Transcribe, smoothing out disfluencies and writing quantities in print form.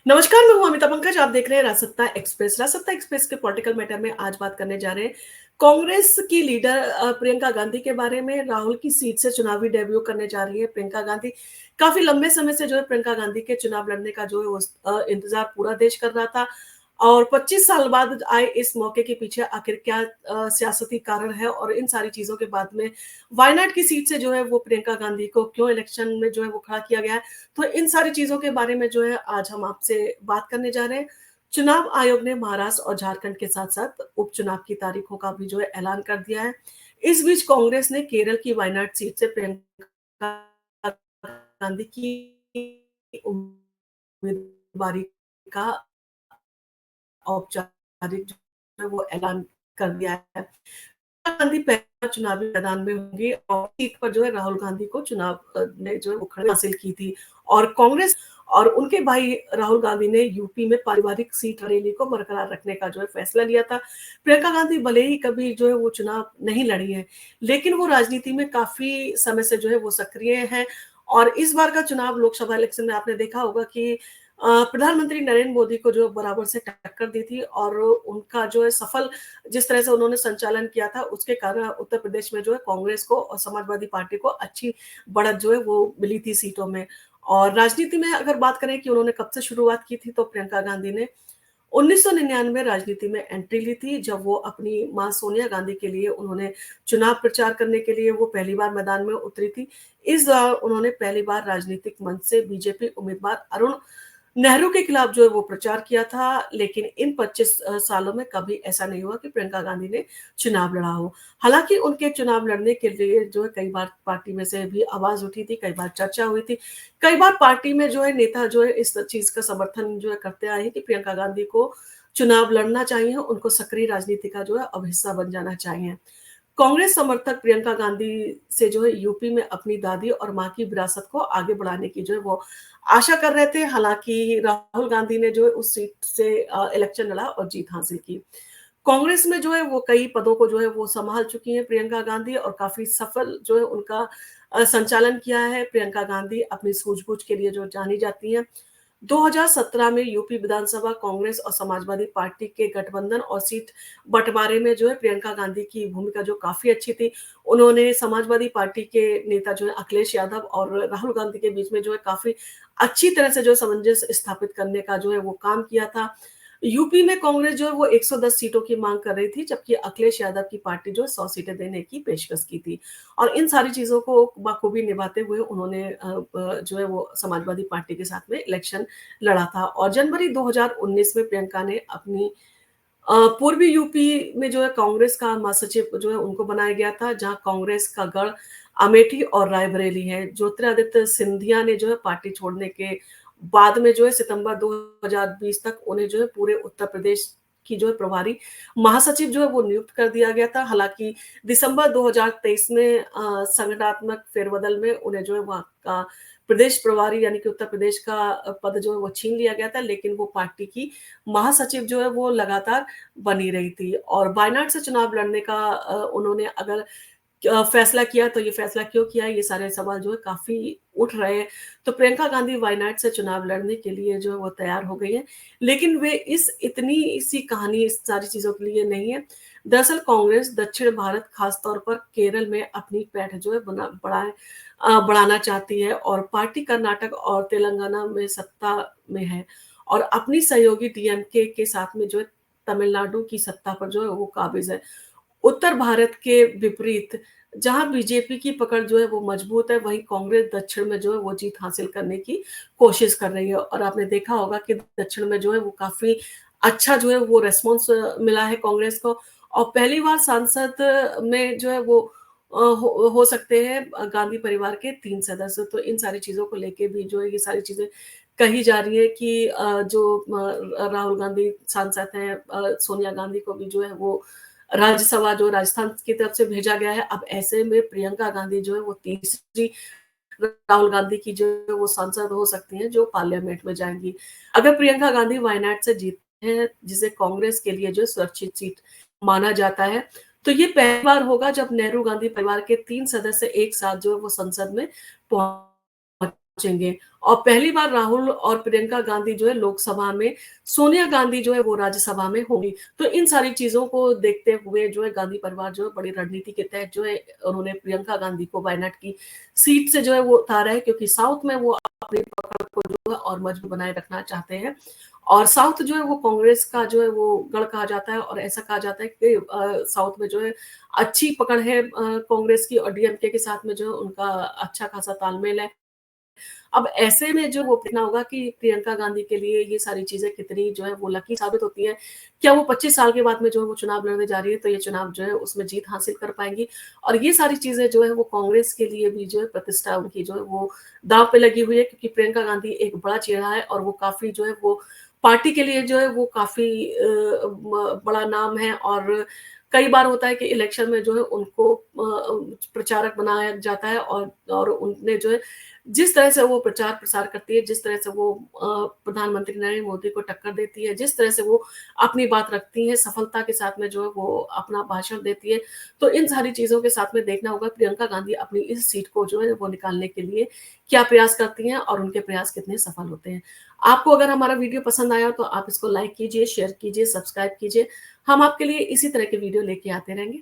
नमस्कार, मैं हूँ अमिता पंकज। आप देख रहे हैं राजसत्ता एक्सप्रेस। राजसत्ता एक्सप्रेस के पॉलिटिकल मैटर में आज बात करने जा रहे हैं कांग्रेस की लीडर प्रियंका गांधी के बारे में। राहुल की सीट से चुनावी डेब्यू करने जा रही है प्रियंका गांधी। काफी लंबे समय से जो है प्रियंका गांधी के चुनाव लड़ने का जो है वो इंतजार पूरा देश कर रहा था। और 25 साल बाद आए इस मौके के पीछे आखिर क्या सियासती कारण है, और इन सारी चीजों के बाद में वायनाड की सीट से जो है वो प्रियंका गांधी को क्यों इलेक्शन में जो है वो खड़ा किया गया है। तो इन सारी चीजों के बारे में जो है आज हम आपसे बात करने जा रहे हैं। चुनाव आयोग ने महाराष्ट्र और झारखंड के साथ साथ उपचुनाव की तारीखों का भी जो है ऐलान कर दिया है। इस बीच कांग्रेस ने केरल की वायनाड सीट से प्रियंका गांधी की उम्मीदवारी का औपचारिक जो है वो ऐलान कर दिया है। गांधी पहला चुनावी मैदान में होंगी और सीट पर जो है राहुल गांधी को चुनाव में जो है वो खड़े हासिल की थी। और कांग्रेस और उनके भाई राहुल गांधी ने यूपी में पारिवारिक सीट रैली को बरकरार रखने का जो है फैसला लिया था। प्रियंका गांधी भले ही कभी जो है वो चुनाव नहीं लड़ी है, लेकिन वो राजनीति में काफी समय से जो है वो सक्रिय है। और इस बार का चुनाव लोकसभा इलेक्शन में आपने देखा होगा कि प्रधानमंत्री नरेंद्र मोदी को जो बराबर से टक्कर दी थी, और उनका जो है सफल जिस तरह से उन्होंने संचालन किया था उसके कारण उत्तर प्रदेश में जो है कांग्रेस को और समाजवादी पार्टी को अच्छी बढ़त जो है वो मिली थी सीटों में। और राजनीति में अगर बात करें कि उन्होंने कब से शुरुआत की थी, तो प्रियंका गांधी ने 1999 राजनीति में एंट्री ली थी, जब वो अपनी मां सोनिया गांधी के लिए उन्होंने चुनाव प्रचार करने के लिए वो पहली बार मैदान में उतरी थी। इस दौरान उन्होंने पहली बार राजनीतिक मंच से बीजेपी उम्मीदवार अरुण नेहरू के खिलाफ जो है वो प्रचार किया था। लेकिन इन 25 सालों में कभी ऐसा नहीं हुआ कि प्रियंका गांधी ने चुनाव लड़ा हो। हालांकि उनके चुनाव लड़ने के लिए जो है कई बार पार्टी में से भी आवाज उठी थी, कई बार चर्चा हुई थी, कई बार पार्टी में जो है नेता जो है इस चीज का समर्थन जो है करते आए हैं कि प्रियंका गांधी को चुनाव लड़ना चाहिए, उनको सक्रिय राजनीति का जो है अब हिस्सा बन जाना चाहिए। कांग्रेस समर्थक प्रियंका गांधी से जो है यूपी में अपनी दादी और मां की विरासत को आगे बढ़ाने की जो है वो आशा कर रहे थे। हालांकि राहुल गांधी ने जो है उस सीट से इलेक्शन लड़ा और जीत हासिल की। कांग्रेस में जो है वो कई पदों को जो है वो संभाल चुकी हैं प्रियंका गांधी, और काफी सफल जो है उनका संचालन किया है। प्रियंका गांधी अपनी सूझबूझ के लिए जो जानी जाती हैं। 2017 में यूपी विधानसभा कांग्रेस और समाजवादी पार्टी के गठबंधन और सीट बंटवारे में जो है प्रियंका गांधी की भूमिका जो काफी अच्छी थी। उन्होंने समाजवादी पार्टी के नेता जो है अखिलेश यादव और राहुल गांधी के बीच में जो है काफी अच्छी तरह से जो सामंजस्य स्थापित करने का जो है वो काम किया था। यूपी में कांग्रेस जो है वो 110 सीटों की मांग कर रही थी, जबकि अखिलेश यादव की पार्टी जो है 100 सीटें देने की पेशकश की थी। और इन सारी चीजों को बखूबी निभाते हुए उन्होंने जो है वो समाजवादी पार्टी के साथ में इलेक्शन लड़ा था। और जनवरी 2019 में प्रियंका ने अपनी पूर्वी यूपी में जो है कांग्रेस का महासचिव जो है उनको बनाया गया था, जहां कांग्रेस का गढ़ अमेठी और रायबरेली है। ज्योतिरादित्य सिंधिया ने जो है पार्टी छोड़ने के बाद में जो है सितंबर 2020 तक उन्हें जो है पूरे उत्तर प्रदेश की जो है प्रभारी महासचिव जो है वो नियुक्त कर दिया गया था। हालांकि दिसंबर 2023 में संगठनात्मक फेरबदल में उन्हें जो है वहां का प्रदेश प्रभारी यानी कि उत्तर प्रदेश का पद जो है वो छीन लिया गया था, लेकिन वो पार्टी की महासचिव जो है वो लगातार बनी रही थी। और वायनाड से चुनाव लड़ने का उन्होंने अगर फैसला किया, तो ये फैसला क्यों किया, ये सारे सवाल जो है काफी उठ रहे हैं। तो प्रियंका गांधी वायनाड से चुनाव लड़ने के लिए जो है वो तैयार हो गई है, लेकिन वे इस इतनी सी कहानी इस सारी चीजों के लिए नहीं है। दरअसल कांग्रेस दक्षिण भारत खासतौर पर केरल में अपनी पैठ जो है बढ़ाना चाहती है, और पार्टी कर्नाटक और तेलंगाना में सत्ता में है, और अपनी सहयोगी डीएमके के साथ में जो है तमिलनाडु की सत्ता पर जो है वो काबिज है। उत्तर भारत के विपरीत जहां बीजेपी की पकड़ जो है वो मजबूत है, वहीं कांग्रेस दक्षिण में जो है वो जीत हासिल करने की कोशिश कर रही है। और आपने देखा होगा कि दक्षिण में जो है वो काफी अच्छा जो है वो रेस्पॉन्स मिला है कांग्रेस को। और पहली बार सांसद में जो है वो हो सकते हैं गांधी परिवार के 3 सदस्य। तो इन सारी चीजों को लेके भी जो है ये सारी चीजें कही जा रही है कि जो राहुल गांधी सांसद हैं, सोनिया गांधी को भी जो है वो राज्यसभा जो राजस्थान की तरफ से भेजा गया है। अब ऐसे में प्रियंका गांधी जो है वो तीसरी राहुल गांधी की जो है वो सांसद हो सकती हैं जो पार्लियामेंट में जाएंगी। अगर प्रियंका गांधी वायनाड से जीतते हैं, जिसे कांग्रेस के लिए जो सुरक्षित सीट माना जाता है, तो ये पहली बार होगा जब नेहरू गांधी परिवार के 3 सदस्य एक साथ जो है वो संसद में पहुंच पहुँचेंगे और पहली बार राहुल और प्रियंका गांधी जो है लोकसभा में, सोनिया गांधी जो है वो राज्यसभा में होंगी। तो इन सारी चीज़ों को देखते हुए जो है गांधी परिवार जो है बड़ी रणनीति के तहत जो है उन्होंने प्रियंका गांधी को वायनाड की सीट से जो है वो उतारा है, क्योंकि साउथ में वो अपनी पकड़ को जो है और मजबूत बनाए रखना चाहते हैं। और साउथ जो है वो कांग्रेस का जो है वो गढ़ कहा जाता है और ऐसा कहा जाता है कि साउथ में जो है अच्छी पकड़ है कांग्रेस की और डीएमके के साथ में जो है उनका अच्छा खासा तालमेल है। अब ऐसे में जो वो देखना होगा कि प्रियंका गांधी के लिए ये सारी चीज़ें कितनी जो है वो लकी साबित होती हैं। क्या वो 25 साल के बाद में जो है वो चुनाव लड़ने जा रही है, तो ये चुनाव जो है उसमें जीत हासिल कर पाएँगी और ये सारी चीज़ें जो है वो कांग्रेस के लिए भी जो है प्रतिष्ठा उनकी जो है वो दाँव पे लगी हुई है, क्योंकि प्रियंका गांधी एक बड़ा चेहरा है और वो काफ़ी जो है वो पार्टी के लिए जो है वो काफ़ी बड़ा नाम है और कई बार होता है कि इलेक्शन में जो है उनको प्रचारक बनाया जाता है और उनने जो है जिस तरह से वो प्रचार प्रसार करती है, जिस तरह से वो प्रधानमंत्री नरेंद्र मोदी को टक्कर देती है, जिस तरह से वो अपनी बात रखती हैं, सफलता के साथ में जो है वो अपना भाषण देती है। तो इन सारी चीज़ों के साथ में देखना होगा प्रियंका गांधी अपनी इस सीट को जो है वो निकालने के लिए क्या प्रयास करती हैं और उनके प्रयास कितने सफल होते हैं। आपको अगर हमारा वीडियो पसंद आया तो आप इसको लाइक कीजिए, शेयर कीजिए, सब्सक्राइब कीजिए। हम आपके लिए इसी तरह के वीडियो लेके आते रहेंगे।